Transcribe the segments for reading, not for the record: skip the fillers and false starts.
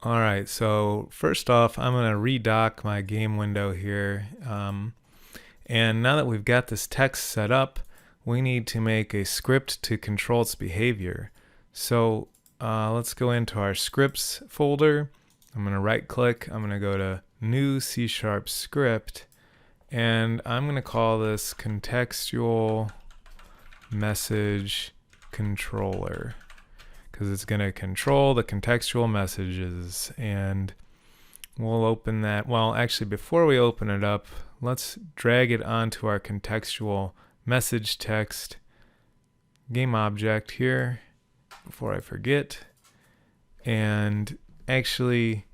All right, so first off, I'm going to redock my game window here. And now that we've got this text set up, we need to make a script to control its behavior. So let's go into our scripts folder. I'm going to right click. I'm going to go to new C# script. And I'm going to call this contextual message controller, because it's going to control the contextual messages. And we'll open that. Well, actually, before we open it up, let's drag it onto our contextual message text game object here before I forget. And actually,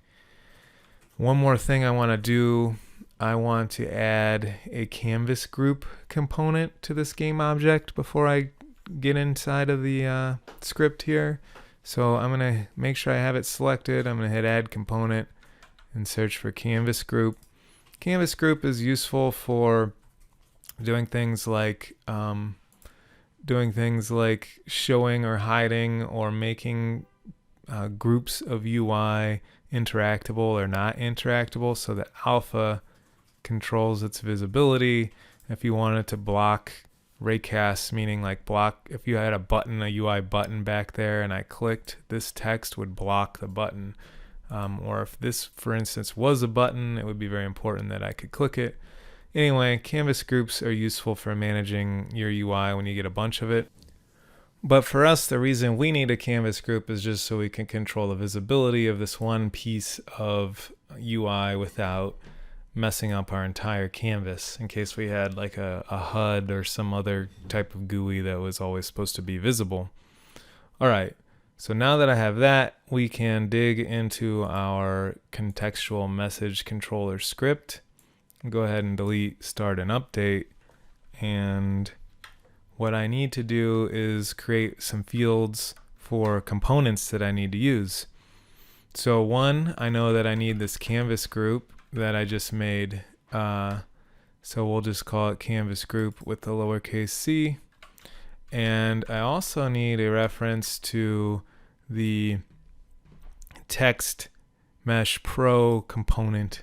one more thing I want to do, I want to add a canvas group component to this game object before I get inside of the script here. So I'm going to make sure I have it selected. I'm going to hit add component and search for canvas group. Canvas group is useful for doing things like showing or hiding or making groups of UI interactable or not interactable, so that alpha controls its visibility. If you wanted to block raycast, meaning like block, if you had a button, a UI button back there, and I clicked, this text would block the button. Or if this, for instance, was a button, it would be very important that I could click it. Anyway, canvas groups are useful for managing your UI when you get a bunch of it. But for us, the reason we need a canvas group is just so we can control the visibility of this one piece of UI without messing up our entire canvas, in case we had like a HUD or some other type of GUI that was always supposed to be visible. All right, so now that I have that, we can dig into our contextual message controller script. Go ahead and delete start and update. And what I need to do is create some fields for components that I need to use. So one, I know that I need this canvas group that I just made. So we'll just call it canvas group with the lowercase c. And I also need a reference to the text mesh pro component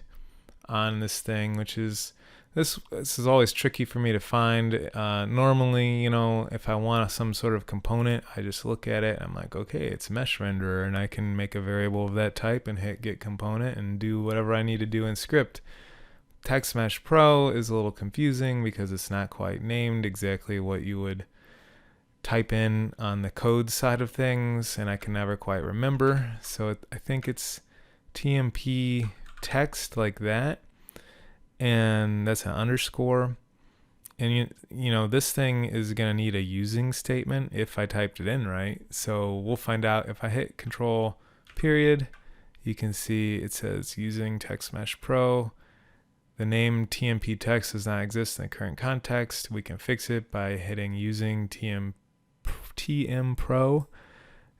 on this thing, which is this is always tricky for me to find. Normally, if I want some sort of component, I just look at it, I'm like, okay, it's mesh renderer, and I can make a variable of that type and hit get component and do whatever I need to do in script. Text mesh pro is a little confusing because it's not quite named exactly what you would type in on the code side of things, and I can never quite remember. So I think it's TMP text, like that, and that's an underscore. And this thing is going to need a using statement if I typed it in right. So we'll find out if I hit control period. You can see it says using text mesh pro. The name TMP text does not exist in the current context. We can fix it by hitting using TM pro,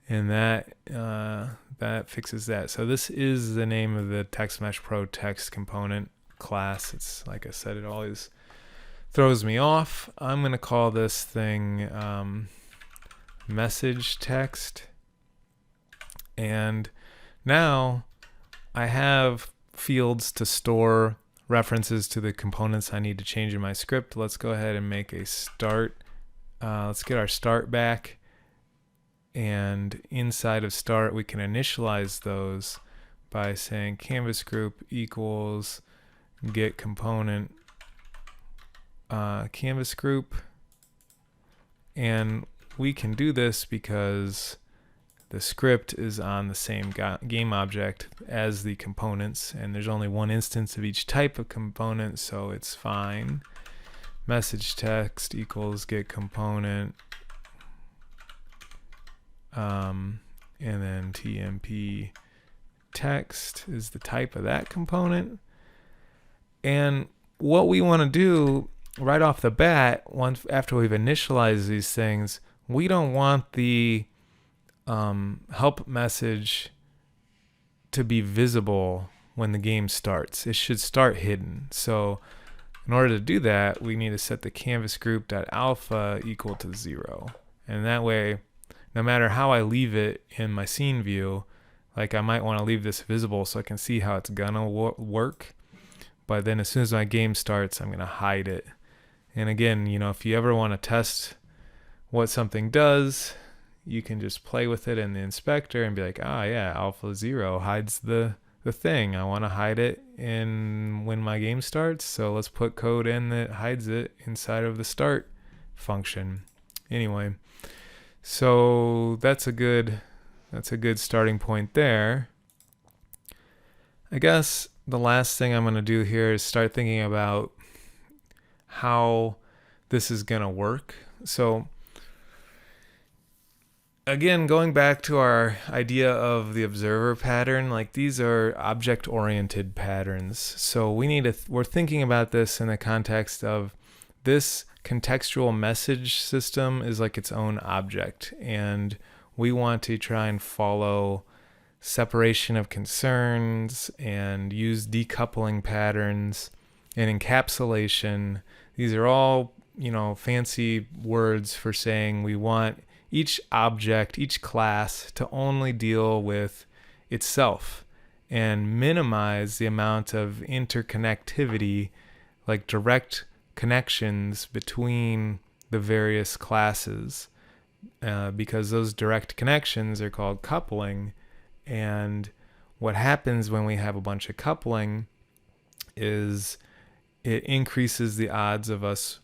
and that fixes that. So this is the name of the text mesh pro text component class. It's like I said, it always throws me off. I'm going to call this thing message text. And now I have fields to store references to the components I need to change in my script. Let's go ahead and make a start. Let's get our start back. And inside of start, we can initialize those by saying canvas group equals get component canvas group. And we can do this because the script is on the same game object as the components, and there's only one instance of each type of component, so it's fine. Message text equals get component, and then TMP text is the type of that component. And what we want to do right off the bat, after we've initialized these things, we don't want the help message to be visible when the game starts. It should start hidden. So in order to do that, we need to set the canvas group.alpha equal to 0. And that way, no matter how I leave it in my scene view, Like I might want to leave this visible so I can see how it's gonna work. But then as soon as my game starts, I'm gonna hide it. And again, if you ever want to test what something does, you can just play with it in the inspector and be like, yeah, alpha 0 hides the thing. I want to hide it when my game starts, so let's put code in that hides it inside of the start function. Anyway, so that's a good starting point there. I guess the last thing I'm going to do here is start thinking about how this is going to work. So again, going back to our idea of the observer pattern, like these are object-oriented patterns. So we're thinking about this in the context of this contextual message system is like its own object, and we want to try and follow separation of concerns and use decoupling patterns and encapsulation. These are all, fancy words for saying we want each object, each class to only deal with itself and minimize the amount of interconnectivity, like direct connections between the various classes, because those direct connections are called coupling. And what happens when we have a bunch of coupling is it increases the odds of us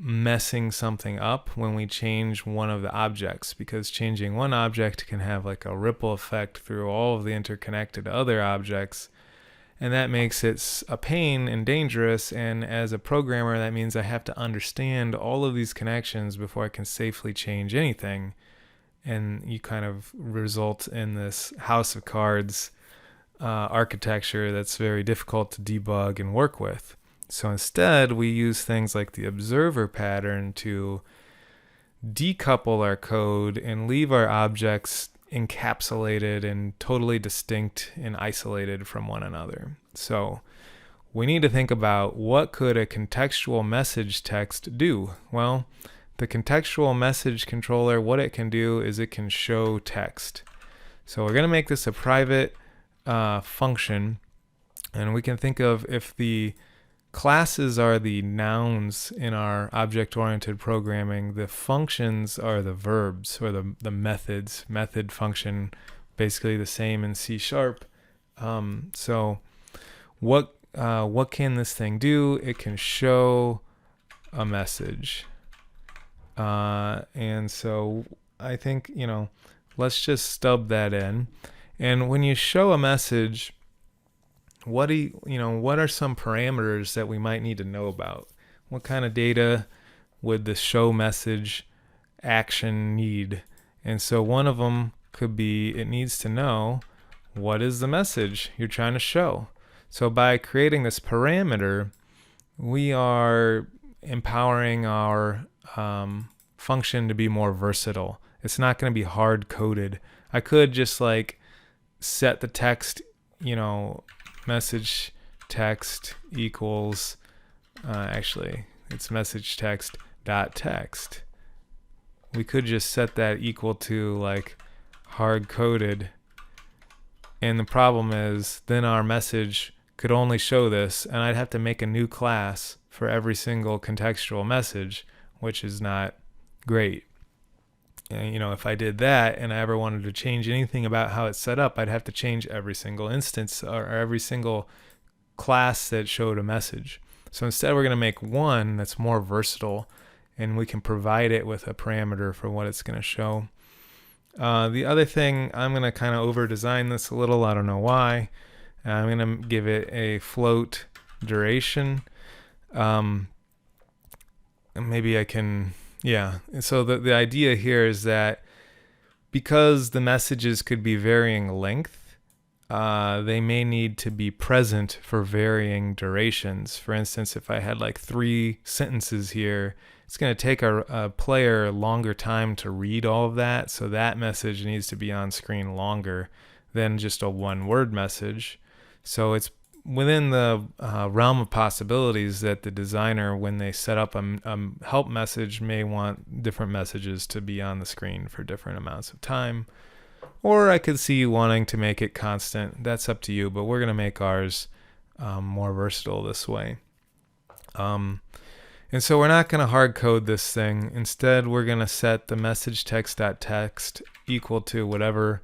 messing something up when we change one of the objects, because changing one object can have like a ripple effect through all of the interconnected other objects, and that makes it a pain and dangerous. And as a programmer, that means I have to understand all of these connections before I can safely change anything, and you kind of result in this house of cards architecture that's very difficult to debug and work with. So instead, we use things like the observer pattern to decouple our code and leave our objects encapsulated and totally distinct and isolated from one another. So we need to think about, what could a contextual message text do? Well, the contextual message controller, what it can do is it can show text. So we're going to make this a private function, and we can think of, if the classes are the nouns in our object-oriented programming, the functions are the verbs or the methods. Method, function, basically the same in C#. So what can this thing do? It can show a message. And so I think, let's just stub that in. And when you show a message, what are some parameters that we might need to know about? What kind of data would the show message action need? And so one of them could be, it needs to know, what is the message you're trying to show? So by creating this parameter, we are empowering our function to be more versatile. It's not going to be hard coded. I could just set the text, message text equals, actually it's message text dot text. We could just set that equal to hard coded, and the problem is then our message could only show this, and I'd have to make a new class for every single contextual message, which is not great. And, if I did that and I ever wanted to change anything about how it's set up, I'd have to change every single instance or every single class that showed a message. So instead, we're going to make one that's more versatile, and we can provide it with a parameter for what it's going to show. The other thing, I'm going to kind of over-design this a little. I don't know why. I'm going to give it a float duration. Maybe I can... Yeah, so the idea here is that because the messages could be varying length, they may need to be present for varying durations. For instance, if I had 3 sentences here, it's going to take a player a longer time to read all of that, so that message needs to be on screen longer than just a one-word message. So it's within the realm of possibilities that the designer, when they set up a help message, may want different messages to be on the screen for different amounts of time. Or I could see you wanting to make it constant. That's up to you, but we're going to make ours more versatile this way. And so we're not going to hard code this thing. Instead, we're going to set the message text.text equal to whatever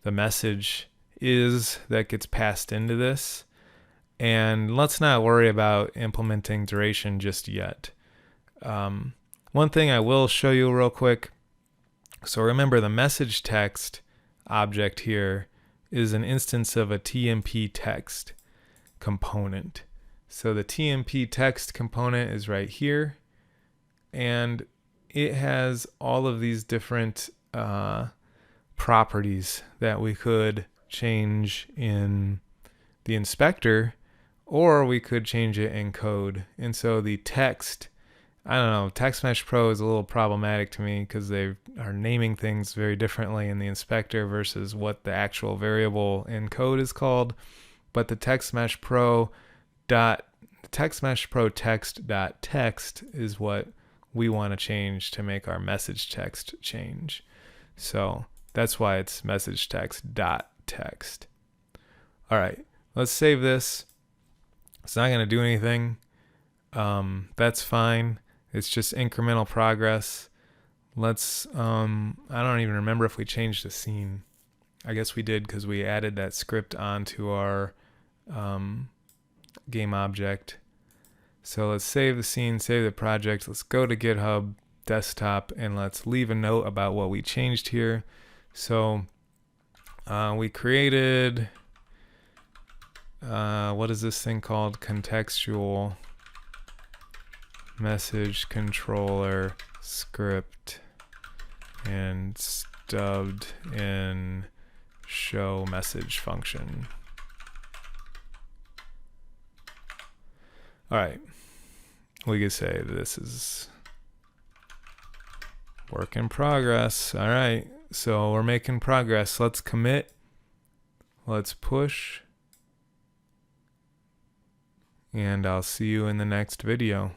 the message is that gets passed into this. And let's not worry about implementing duration just yet. One thing I will show you real quick. So remember, the message text object here is an instance of a TMP text component. So the TMP text component is right here, and it has all of these different properties that we could change in the inspector, or we could change it in code. And so the text, I don't know, Text Mesh Pro is a little problematic to me because they are naming things very differently in the inspector versus what the actual variable in code is called. But the Text Mesh Pro text.text is what we want to change to make our message text change. So that's why it's message text.text. All right, let's save this. It's not going to do anything. That's fine. It's just incremental progress. Let's, I don't even remember if we changed the scene. I guess we did because we added that script onto our game object. So let's save the scene, save the project. Let's go to GitHub desktop and let's leave a note about what we changed here. So we created, what is this thing called? Contextual message controller script and stubbed in show message function. All right, we could say this is work in progress. All right, so we're making progress. Let's commit. Let's push. And I'll see you in the next video.